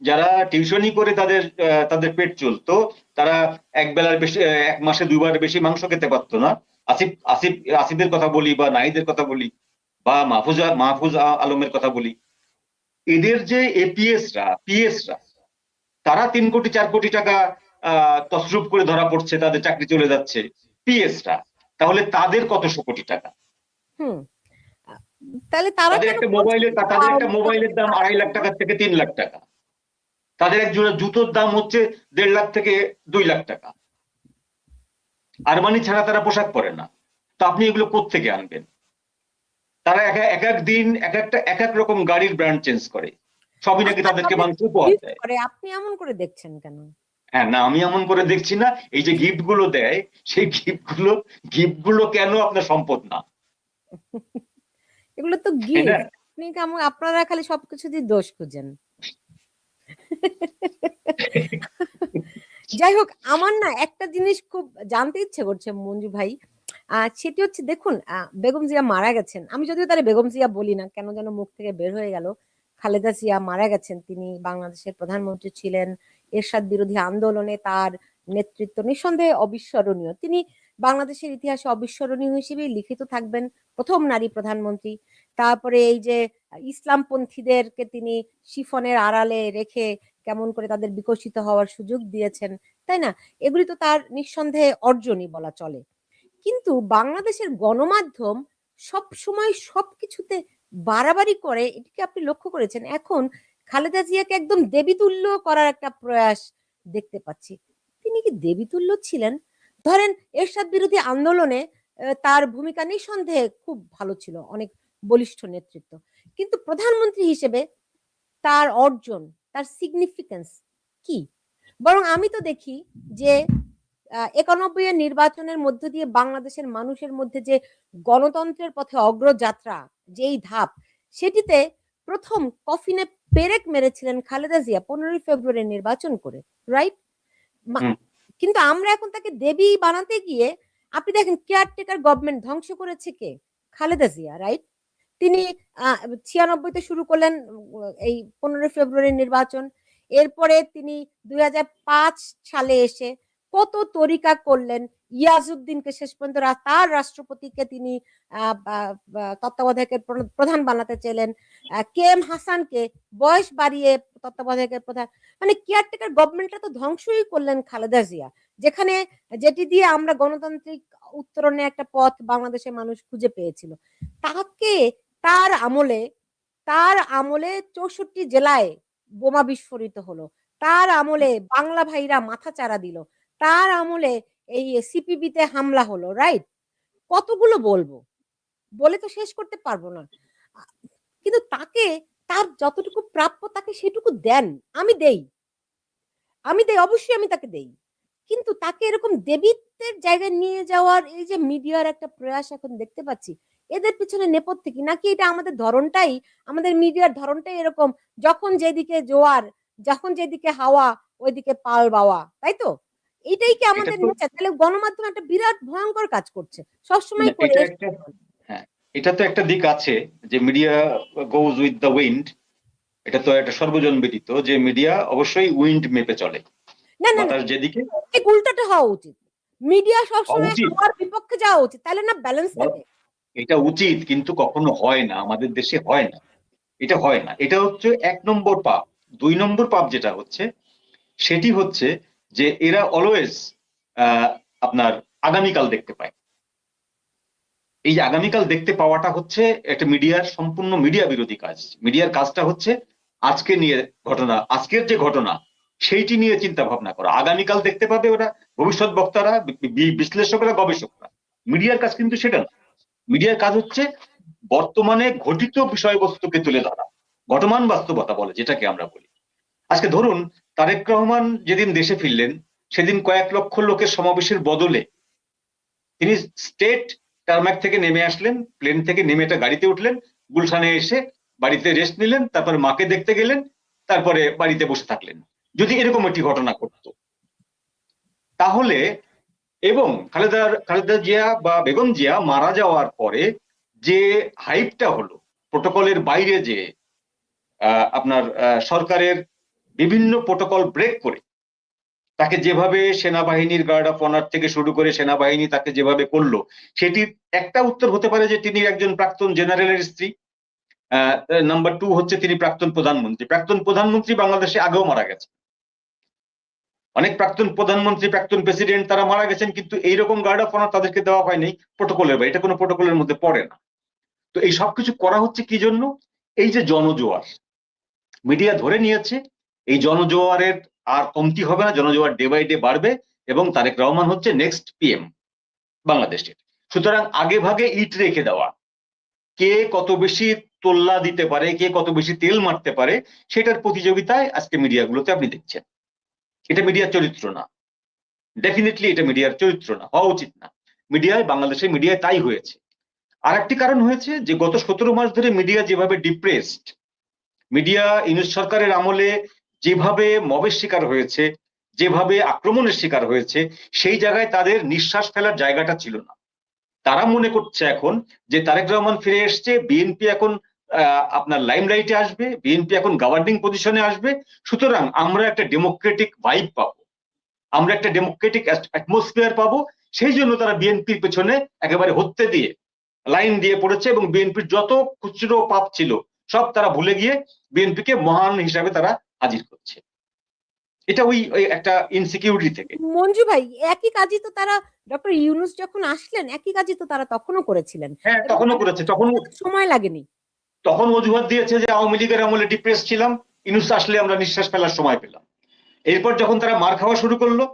যারা টিউশনি করে তাদের পেট চলতো, তারা এক বেলার বেশি, এক মাসে 2 বার বেশি মাংস খেতে পারতো না। আসিফের কথা বলি, বা নাহিদের কথা বলি, বা মাহফুজ আলমের কথা বলি, এদের যে পিএসরা, তারা 3 কোটি 4 কোটি টাকা তসরুপ করে ধরা পড়ছে, তাদের চাকরি চলে যাচ্ছে, পিএসরা। তাহলে তাদের কতশো কোটি টাকা। তাহলে তাদের একটা মোবাইলের দাম 2.5 লাখ টাকা থেকে 3 লাখ টাকা। তাদের এক জোড়া জুতোর দাম হচ্ছে 1.5 লাখ থেকে 2 লাখ টাকা। আরমানি ছাড়া তারা পোশাক পরে না। তো আপনি এগুলো কোত্থেকে আনবেন? তারা এক এক দিন এক এক রকম গাড়ির ব্র্যান্ড চেঞ্জ করে, সবই নাকি তাদেরকে মানুষ উপহার দেয়। আপনি এমন করে দেখছেন কেন? হ্যাঁ, না, আমি এমন করে দেখছি না। এই যে গিফট গুলো দেয়, সেই গিফট গুলো কেন আপনার সম্পদ না? এগুলো তো গিফট। আপনারা খালি সবকিছু দিয়ে দোষ খুঁজেন। যাই হোক, আমার না একটা জিনিস খুব জানতে ইচ্ছে করছে মঞ্জু ভাই, সেটি হচ্ছে দেখুন, বেগম জিয়া মারা গেছেন। আমি যদিও তারা বেগম জিয়া বলি না, কেন যেন মুখ থেকে বের হয়ে গেল। খালেদা জিয়া মারা গেছেন। তিনি বাংলাদেশের প্রধানমন্ত্রী ছিলেন। এরশাদ বিরোধী আন্দোলনে তার নেতৃত্ব নিঃসন্দেহে অবিস্মরণীয়। তিনি বাংলাদেশের ইতিহাসে অবিস্মরণীয় হিসেবে লিখিত থাকবেন, প্রথম নারী প্রধানমন্ত্রী। তারপরে এই যে ইসলামপন্থীদেরকে তিনি শিফনের আড়ালে রেখে কেমন করে তাদের বিকশিত হওয়ার সুযোগ দিয়েছেন, তাই না? এগুলি তো তার নিঃসন্দেহে অর্জনই বলা চলে। কিন্তু বাংলাদেশের গণমাধ্যম সব সময় সবকিছুতে বাড়াবাড়ি করে, এটিকে আপনি লক্ষ্য করেছেন? এখন খালেদা জিয়াকে একদম দেবীতুল্য করার একটা প্রয়াস দেখতে পাচ্ছি। তিনি কি দেবীতুল্য ছিলেন? ধরেন এরশাদ বিরোধী আন্দোলনে তার ভূমিকা নিঃসন্দেহে খুব ভালো ছিল, অনেক বলিষ্ঠ নেতৃত্ব। কিন্তু প্রধানমন্ত্রী হিসেবে তার অর্জন, তার সিগনিফিকেন্স কি? বরং আমি তো দেখি যে 91 এর নির্বাচনের মধ্য দিয়ে বাংলাদেশের মানুষের মধ্যে যে গণতন্ত্রের পথে অগ্রযাত্রা, যেই ধাপ, সেটিতে প্রথম কফিনে পেরেক মেরেছিলেন খালেদা জিয়া 15 ফেব্রুয়ারি নির্বাচন করে, রাইট? কিন্তু আমরা এখন তাকে দেবী বানাতে গিয়ে, আপনি দেখেন কেয়ারটেকার গভর্নমেন্ট ধ্বংস করেছে কে? খালেদা জিয়া, রাইট? তিনি 96-তে শুরু করলেন এই 15 ফেব্রুয়ারি নির্বাচন। এরপরে তিনি 2005 সালে এসে কত তরিকা করলেন। ইয়াজউদ্দিনকে শেষ পর্যন্ত তার রাষ্ট্রপতিকে তিনি তত্ত্বাবধায়কের প্রধান বানাতে চাইলেন। কে এম হাসানকে বয়স বাড়িয়ে তত্ত্বাবধায়কের প্রধান, মানে কেয়ারটেকার গভর্নমেন্টটা তো ধ্বংসই করলেন খালেদা জিয়া, যেটি দিয়ে আমরা গণতান্ত্রিক উত্তরণের একটা পথ বাংলাদেশের মানুষ খুঁজে পেয়েছিল। তাকে তার আমলে 64 জেলায় বোমা বিস্ফোরিত হলো। তার আমলে বাংলা ভাইরা মাথা চারা দিল। তার আমলে এই সিপিবিতে হামলা হলো, রাইট? কতগুলো বলবো, বলে তো শেষ করতে পারবো না। কিন্তু তাকে তার যতটুকু প্রাপ্য তাকে সেটুকু দেন। আমি দেই, অবশ্যই আমি তাকে দেই। কিন্তু তাকে এরকম দেবীত্বের জায়গায় নিয়ে যাওয়ার এই যে মিডিয়ার একটা প্রয়াস এখন দেখতে পাচ্ছি, এদের পিছনে নেপথ্যে কি? নাকি এটা আমাদের ধরনটাই, আমাদের মিডিয়ার ধরনটাই এরকম, যখন যেদিকে জোয়ার, যখন যেদিকে হাওয়া, ওইদিকে পাল বাওয়া, তাই তো? এটাই কি আমাদের নেচার? তাহলে গণমাধ্যম একটা বিরাট ভয়ঙ্কর কাজ করছে, সবসময় করে। হ্যাঁ, এটা তো একটা দিক আছে যে media goes with the wind. এটা তো একটা সর্বজন বিদিত যে মিডিয়া অবশ্যই উইন্ড মেপে চলে। না না, যেদিকে উল্টাটা হওয়া উচিত। মিডিয়া সবসময় হাওয়ার বিপক্ষে যাওয়া উচিত, তাহলে না ব্যালেন্স থাকে। এটা উচিত, কিন্তু কখনো হয় না, আমাদের দেশে হয় না, এটা হয় না। এটা হচ্ছে 1 নম্বর পাপ। 2 নম্বর পাপ যেটা হচ্ছে, সেটি হচ্ছে যে এরা অলওয়েজ আপনার আগামীকাল দেখতে পায়। এই যে আগামীকাল দেখতে পাওয়াটা হচ্ছে একটা মিডিয়ার সম্পূর্ণ মিডিয়া বিরোধী কাজ। মিডিয়ার কাজটা হচ্ছে আজকে নিয়ে ঘটনা, আজকের যে ঘটনা সেইটি নিয়ে চিন্তা ভাবনা করা। আগামীকাল দেখতে পাবে ওরা ভবিষ্যৎ বক্তারা, বিশ্লেষকরা, গবেষকরা। মিডিয়ার কাজ কিন্তু সেটা না। মিডিয়ার কাজ হচ্ছে বর্তমানে ঘটিত বিষয়বস্তুকে তুলে ধরা, ঘটমান বাস্তবতা বলে যেটাকে আমরা বলি। আজকে ধরুন তারেক রহমান যেদিন দেশে ফিরলেন, সেদিন কয়েক লক্ষ লোকের সমাবেশের বদলে তিনি স্টেট টারম্যাক থেকে নেমে আসলেন, প্লেন থেকে নেমে একটা গাড়িতে উঠলেন, গুলশানে এসে বাড়িতে রেস্ট নিলেন, তারপর মাকে দেখতে গেলেন, তারপরে বাড়িতে বসে থাকলেন। যদি এরকম একটি ঘটনা ঘটতো তাহলে, এবং খালেদা জিয়া বা বেগম জিয়া মারা যাওয়ার পরে যে হাইপটা হলো প্রোটোকলের বাইরে, যে আপনার সরকারের বিভিন্ন প্রোটোকল ব্রেক করে তাকে যেভাবে সেনাবাহিনীর গার্ড অফ অনার থেকে শুরু করে সেনাবাহিনী তাকে যেভাবে করলো, সেটির একটা উত্তর হতে পারে যে তিনি একজন প্রাক্তন জেনারেলের স্ত্রী। নাম্বার 2 হচ্ছে তিনি প্রাক্তন প্রধানমন্ত্রী। প্রাক্তন প্রধানমন্ত্রী বাংলাদেশে আগেও মারা গেছে, অনেক প্রাক্তন প্রধানমন্ত্রী, প্রাক্তন প্রেসিডেন্ট তারা মারা গেছেন, কিন্তু এইরকম গার্ড অফ অনার তাদেরকে দেওয়া হয়নি প্রোটোকলের বাইরে। এটা কোনো প্রোটোকলের মধ্যে পড়ে না। তো এই সবকিছু করা হচ্ছে কি জন্য? এই যে জনজোয়ার, মিডিয়া ধরে নিয়েছে এই জনজোয়ারের আর কমতি হবে না, জনজোয়ার ডে বাই ডে বাড়বে, এবং তারেক রহমান হচ্ছে নেক্সট পিএম বাংলাদেশের। সুতরাং আগে ভাগে ইট রেখে দেওয়া, কে কত বেশি তোল্লা দিতে পারে, কে কত বেশি তেল মারতে পারে, সেটার প্রতিযোগিতায় আজকে মিডিয়াগুলোতে আপনি দেখছেন। এটা মিডিয়ার চরিত্র না, ডেফিনেটলি এটা মিডিয়ার চরিত্র না, হওয়া উচিত না। মিডিয়ায়, বাংলাদেশের মিডিয়ায় তাই হয়েছে। আর একটি কারণ হয়েছে যে গত 17 মাস ধরে মিডিয়া যেভাবে ডিপ্রেসড, মিডিয়া ইউনূস সরকারের আমলে যেভাবে মবের শিকার হয়েছে, যেভাবে আক্রমণের শিকার হয়েছে, সেই জায়গায় তাদের নিঃশ্বাস ফেলার জায়গাটা ছিল না। তারা মনে করছে এখন যে তারেক রহমান ফিরে এসছে, বিএনপি এখন আপনার লাইমলাইটে আসবে, বিএনপি এখন গভর্নিং পজিশনে আসবে, সুতরাং আমরা একটা ডেমোক্রেটিক ভাইব পাবো, আমরা একটা ডেমোক্রেটিক অ্যাটমসফিয়ার পাবো। সেই জন্য তারা বিএনপির পেছনে একেবারে হত্যে দিয়ে লাইন দিয়ে পড়েছে, এবং বিএনপির যত খুচরো পাপ ছিল সব তারা ভুলে গিয়ে বিএনপিকে মহান হিসাবে তারা হাজির করছে। এটা ওই একটা ইনসিকিউরিটি থেকে। মঞ্জু ভাই, একই কাজই তো তারা ডক্টর ইউনূস যখন আসলেন, একই কাজই তো তারা তখনও করেছিলেন। হ্যাঁ, তখনও করেছে। সময় লাগেনি। তখন অজুহাত দিয়েছে যে আওয়ামী লীগের আমলে ডিপ্রেস ছিলাম, ইউনূস আসলে আমরা নিঃশ্বাস ফেলার সময় পেলাম। এরপর যখন তারা মার খাওয়া শুরু করলো,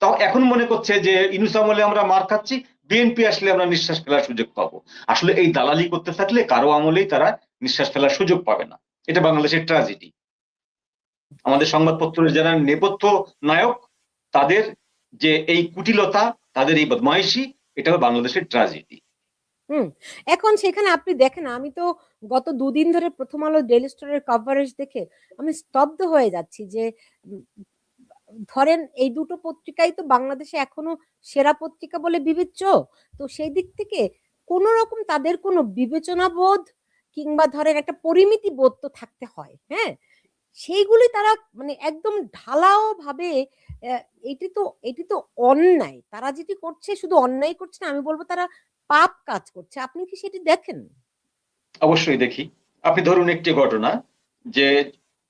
তখন এখন মনে করছে যে ইউনূস আমলে আমরা মার খাচ্ছি, বিএনপি আসলে আমরা নিঃশ্বাস ফেলার সুযোগ পাবো। আসলে এই দালালি করতে থাকলে কারো আমলেই তারা নিঃশ্বাস ফেলার সুযোগ পাবে না। এটা বাংলাদেশের ট্র্যাজেডি। আমাদের সংবাদপত্রের যারা নেপথ্য নায়ক, তাদের যে এই কুটিলতা, তাদের এই বদমাইশি, এটা বাংলাদেশের ট্র্যাজেডি। এখন সেখানে আপনি দেখেন, আমি তো গত দুদিন ধরে প্রথম আলো, ডেইলি স্টারের কভারেজ দেখে আমি স্তব্ধ হয়ে যাচ্ছি যে ধরেন এই দুটো পত্রিকাই তো বাংলাদেশে এখনো সেরা পত্রিকা বলে বিবেচ্য। তো সেই দিক থেকে কোন রকম তাদের কোনো বিবেচনা বোধ কিংবা ধরেন একটা পরিমিতি বোধ তো থাকতে হয়। হ্যাঁ, সেইগুলি তারা মানে একদম ঢালাও ভাবে এটি তো অন্যায়। তারা যেটি করছে শুধু অন্যায় করছে না, আমি বলবো তারা পাপ কাজ করছে। আপনি কি সেটি দেখেন? অবশ্যই দেখি। আপনি ধরুন একটি ঘটনা, যে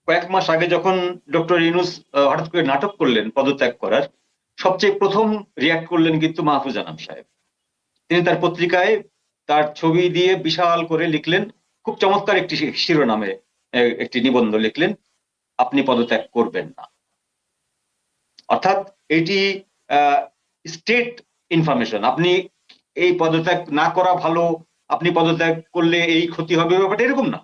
কয়েক মাস আগে যখন ডক্টর ইউনূস হঠাৎ করে নাটক করলেন পদত্যাগ করার, সবচেয়ে প্রথম রিয়াক্ট করলেন কিন্তু মাহফুজ আনাম সাহেব। তিনি তার পত্রিকায় তার ছবি দিয়ে বিশাল করে লিখলেন, খুব চমৎকার একটি শিরোনামে একটি নিবন্ধ লিখলেন, আপনি পদত্যাগ করবেন না। অর্থাৎ এটি স্টেট ইনফরমেশন, আপনি এই পদত্যাগ না করা ভালো, আপনি পদত্যাগ করলে এই ক্ষতি হবে, ব্যাপারটা এরকম না।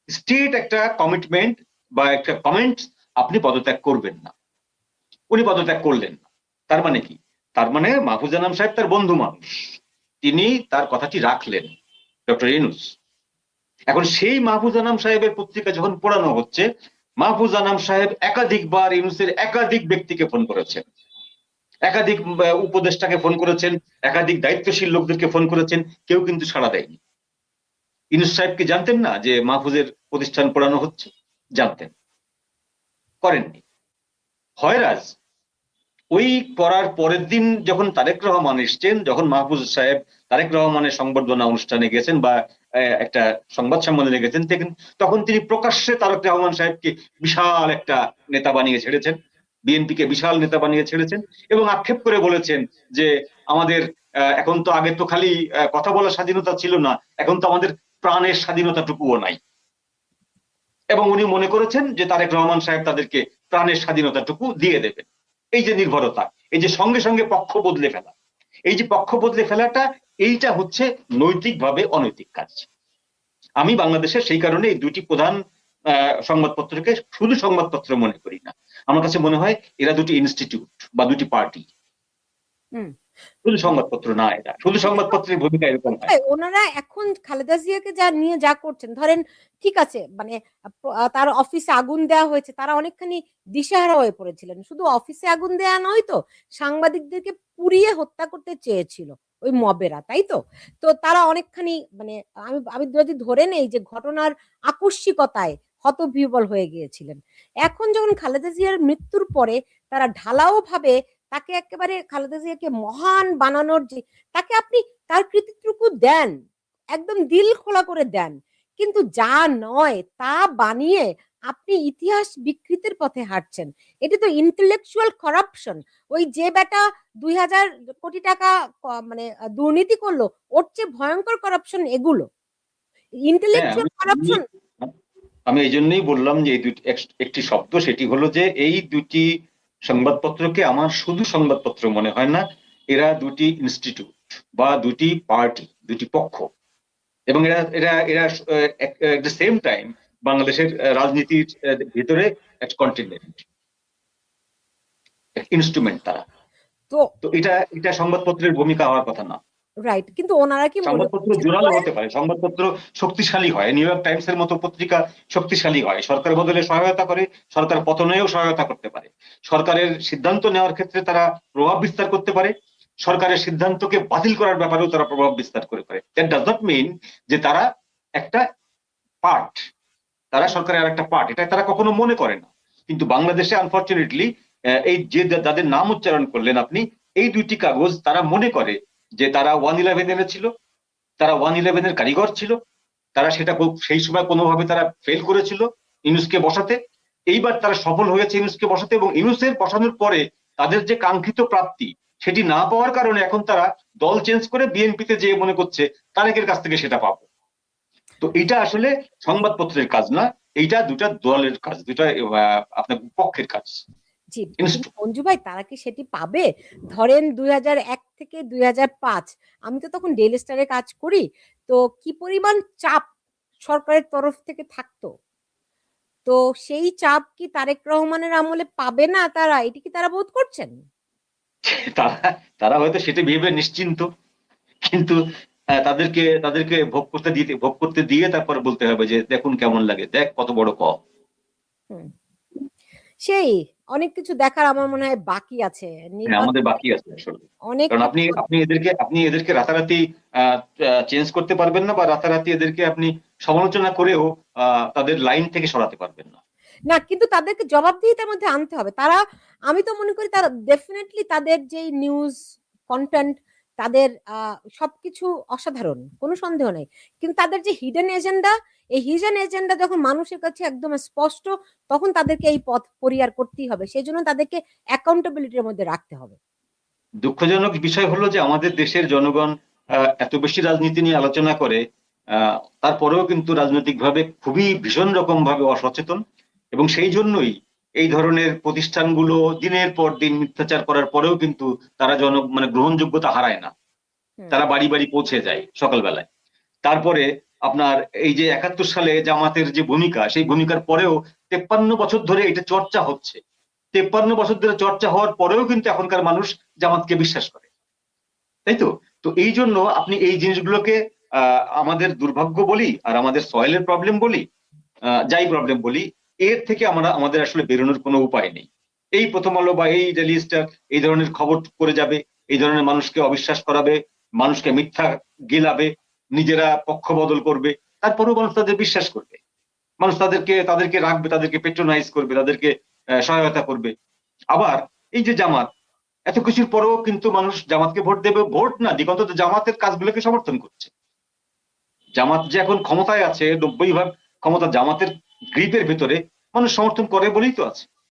স্টেট একটা কমিটমেন্ট বা একটা কমেন্ট, আপনি পদত্যাগ করবেন না। উনি পদত্যাগ করলেন না। তার মানে কি? তার মানে মাহফুজ আনাম সাহেব তার বন্ধু মানুষ, তিনি তার কথাটি রাখলেন, ডক্টর ইউনূস। এখন সেই মাহফুজ আনাম সাহেবের পত্রিকা যখন পড়ানো হচ্ছে, মাহফুজ আনাম সাহেব একাধিকবার ইউনূসের একাধিক ব্যক্তিকে ফোন করেছেন, একাধিক উপদেষ্টাকে ফোন করেছেন, একাধিক দায়িত্বশীল লোকদেরকে ফোন করেছেন, কেউ কিন্তু সাড়া দেয়নি। ইউনূস সাহেব কি জানতেন না যে মাহফুজের প্রতিষ্ঠান পড়ানো হচ্ছে? জানতেন, করেননি। হয়রাজ ওই পড়ার পরের দিন যখন তারেক রহমান এসছেন, যখন মাহফুজ সাহেব তারেক রহমানের সংবর্ধনা অনুষ্ঠানে গেছেন বা একটা সংবাদ সম্মেলনে গেছেন, তখন তিনি প্রকাশ্যে তারেক রহমান সাহেবকে বিশাল একটা নেতা বানিয়ে ছেড়েছেন, বিএনপিকে বিশাল নেতা বানিয়ে ছেড়েছেন, এবং আক্ষেপ করে বলেছেন যে আমাদের এখন তো আগে তো খালি কথা বলার স্বাধীনতা ছিল না, এখন তো আমাদের প্রাণের স্বাধীনতাটুকুও নাই। এবং উনি মনে করেছেন যে তারেক রহমান সাহেব তাদেরকে প্রাণের স্বাধীনতাটুকু দিয়ে দেবেন। এই যে নির্ভরতা, এই যে সঙ্গে সঙ্গে পক্ষ বদলে ফেলা, এই যে পক্ষ বদলে ফেলাটা, এইটা হচ্ছে নৈতিকভাবে অনৈতিক কাজ। আমি বাংলাদেশের সেই কারণে এই দুটি প্রধান সংবাদপত্রকে শুধু সংবাদপত্র মনে করি না, আমার কাছে মনে হয় এরা দুটি ইনস্টিটিউট বা দুটি পার্টি। শুধু সংবাদপত্র না, এরা শুধু সংবাদপত্রের ভূমিকা এরকম হয়। ওনারা এখন খালেদা জিয়াকে যা নিয়ে যা করছেন, ধরেন ঠিক আছে, মানে তার অফিসে আগুন দেওয়া হয়েছে, তারা অনেকখানি দিশেহারা হয়ে পড়েছিলেন। শুধু অফিসে আগুন দেওয়া নয় তো, সাংবাদিকদেরকে পুড়িয়ে হত্যা করতে চেয়েছিল ওই মবেরা, তাই তো? তো তারা অনেকখানি, মানে আমি যদি ধরে নেই যে ঘটনার আকস্মিকতায় হতবিহ্বল হয়ে গিয়েছিলেন। এখন যখন খালেদা জিয়ার মৃত্যুর পরে তারা ঢালাও ভাবে তাকে একেবারে, খালেদা জিয়াকে মহান বানানোর যে, তাকে আপনি তার কৃতিত্বটুকু দেন, একদম দিল খোলা করে দেন, কিন্তু যা নয় তা বানিয়ে আপনি ইতিহাস বিকৃতির পথে হাঁটছেন। এটি তো ইন্টেলেকচুয়াল করাপশন। ওই যে বেটা 2000 কোটি টাকা মানে দুর্নীতি করলো, ওর চেয়ে ভয়ঙ্কর করাপশন এগুলো, ইন্টেলেকচুয়াল করাপশন। আমি এই জন্যই বললাম যে এই দুটি একটি শব্দ, সেটি হলো যে এই দুটি সংবাদপত্রকে আমার শুধু সংবাদপত্র মনে হয় না, এরা দুটি ইনস্টিটিউট বা দুটি পার্টি, দুটি পক্ষ। এবং এরা এরা এরা এট দ্য সেম টাইম বাংলাদেশের রাজনীতির ভিতরে একটা কন্টিনেন্ট, ইনস্ট্রুমেন্ট তারা। তো এটা সংবাদপত্রের ভূমিকা হওয়ার কথা না। রাইট, কিন্তু ওনারা কি সংবাদপত্র জোরালো হতে পারে, সংবাদপত্র শক্তিশালী হয়, নিউ ইয়র্ক টাইমস এর মতো পত্রিকা শক্তিশালী হয়, সরকার বদলে সহায়তা করে, সরকার পতনেও সহায়তা করতে পারে, সরকারের সিদ্ধান্ত নেওয়ার ক্ষেত্রে তারা প্রভাব বিস্তার করতে পারে, সরকারের সিদ্ধান্তকে বাতিল করার ব্যাপারেও তারা প্রভাব বিস্তার করে পারে। দ্যাট ডাজ নট মিন যে তারা একটা পার্ট, তারা সরকারের একটা পার্ট, এটা তারা কখনো মনে করে না। কিন্তু বাংলাদেশে আনফরচুনেটলি এই যে যাদের নাম উচ্চারণ করলেন আপনি, এই দুইটি কাগজ তারা মনে করে যে তারা 111 এনেছিল, তারা 111 এর কারিগর ছিল, তারা সেটা সেই সময় কোনোভাবে তারা ফেল করেছিল ইউনূসকে বসাতে। এইবার তারা সফল হয়েছে ইউনূসকে বসাতে, এবং ইউনূসের বসানোর পরে তাদের যে কাঙ্ক্ষিত প্রাপ্তি সেটি না পাওয়ার কারণে এখন তারা দল চেঞ্জ করে বিএনপিতে যেয়ে মনে করছে তারেকের কাছ থেকে সেটা পাবো। তো এটা আসলে সংবাদপত্রের কাজ না, এইটা দুটা দলের কাজ, দুটা আপনার পক্ষের কাজ। জি মঞ্জু ভাই, তারা কি সেটি পাবে? ধরেন 2001 থেকে 2005 আমি তো তখন ডেইলি স্টারে কাজ করি, তো কি পরিমাণ চাপ সরকারের তরফ থেকে থাকতো, তো সেই চাপ কি তারেক রহমানের আমলে পাবে না তারা? এটি কি তারা বোধ করছেন? তারা হয়তো সেটা ভেবে নিশ্চিন্ত, কিন্তু তাদেরকে ভোগ করতে দিয়ে তারপর বলতে হবে যে দেখুন কেমন লাগে, দেখ কত বড় কম। সেই অনেক কিছু দেখার আমার মনে হয় বাকি আছে, আমাদের বাকি আছে আসলে। অনেক, কারণ আপনি এদেরকে রাতারাতি চেঞ্জ করতে পারবেন না, বা রাতারাতি এদেরকে আপনি সমালোচনা করেও তাদের লাইন থেকে সরাতে পারবেন না। না, কিন্তু তাদেরকে জবাবদিহিতার মধ্যে আনতে হবে। তারা, আমি তো মনে করি তারা ডেফিনেটলি তাদের যে নিউজ কন্টেন্ট, তাদের সবকিছু অসাধারণ, কোনো সন্দেহ নেই, কিন্তু তাদের যে হিডেন এজেন্ডা, এই হিডেন এজেন্ডা যখন মানুষের কাছে একদম স্পষ্ট, তখন তাদেরকে এই পথ পরিহার করতেই হবে। সেই জন্য তাদেরকে অ্যাকাউন্টেবিলিটির মধ্যে রাখতে হবে। দুঃখজনক বিষয় হলো যে আমাদের দেশের জনগণ এত বেশি রাজনীতি নিয়ে আলোচনা করে, তারপরেও কিন্তু রাজনৈতিকভাবে খুবই ভীষণ রকম ভাবে অসচেতন, এবং সেই জন্যই এই ধরনের প্রতিষ্ঠানগুলো দিনের পর দিন মিথ্যাচার করার পরেও কিন্তু তারা মানে গ্রহণযোগ্যতা হারায় না, তারা বাড়ি বাড়ি পৌঁছে যায় সকালবেলায়। তারপরে আপনার এই যে 71 সালে জামাতের যে ভূমিকা, সেই ভূমিকার পরেও 53 বছর ধরে এটা চর্চা হচ্ছে, 53 বছর ধরে চর্চা হওয়ার পরেও কিন্তু এখনকার মানুষ জামাতকে বিশ্বাস করে, তাই তো? তো এই জন্য আপনি এই জিনিসগুলোকে আমাদের দুর্ভাগ্য বলি, আর আমাদের সয়েলের প্রবলেম বলি, যাই প্রবলেম বলি, এর থেকে আমাদের আসলে বেরোনোর কোনো উপায় নেই। এই প্রথম আলো বা এই ডেইলি স্টার এই ধরনের খবর করে যাবে, এই ধরনের মানুষকে অবিশ্বাস করাবে, মানুষকে মিথ্যা গিলাবে, নিজেরা পক্ষ বদল করবে, তারপরেও মানুষ তাদের বিশ্বাস করবে, মানুষ তাদেরকে রাখবে, তাদেরকে পেট্রোনাইজ করবে, তাদেরকে সহায়তা করবে। আবার এই যে জামাত, এত কিছুর পরেও কিন্তু মানুষ জামাতকে ভোট দেবে, ভোট না দিক অন্তত জামাতের কাজগুলোকে সমর্থন করছে। জামাত যে এখন ক্ষমতায় আছে, 90% ক্ষমতা জামাতের গ্রিপের ভেতরে, মানুষ সমর্থন করে বলেই তো আছে।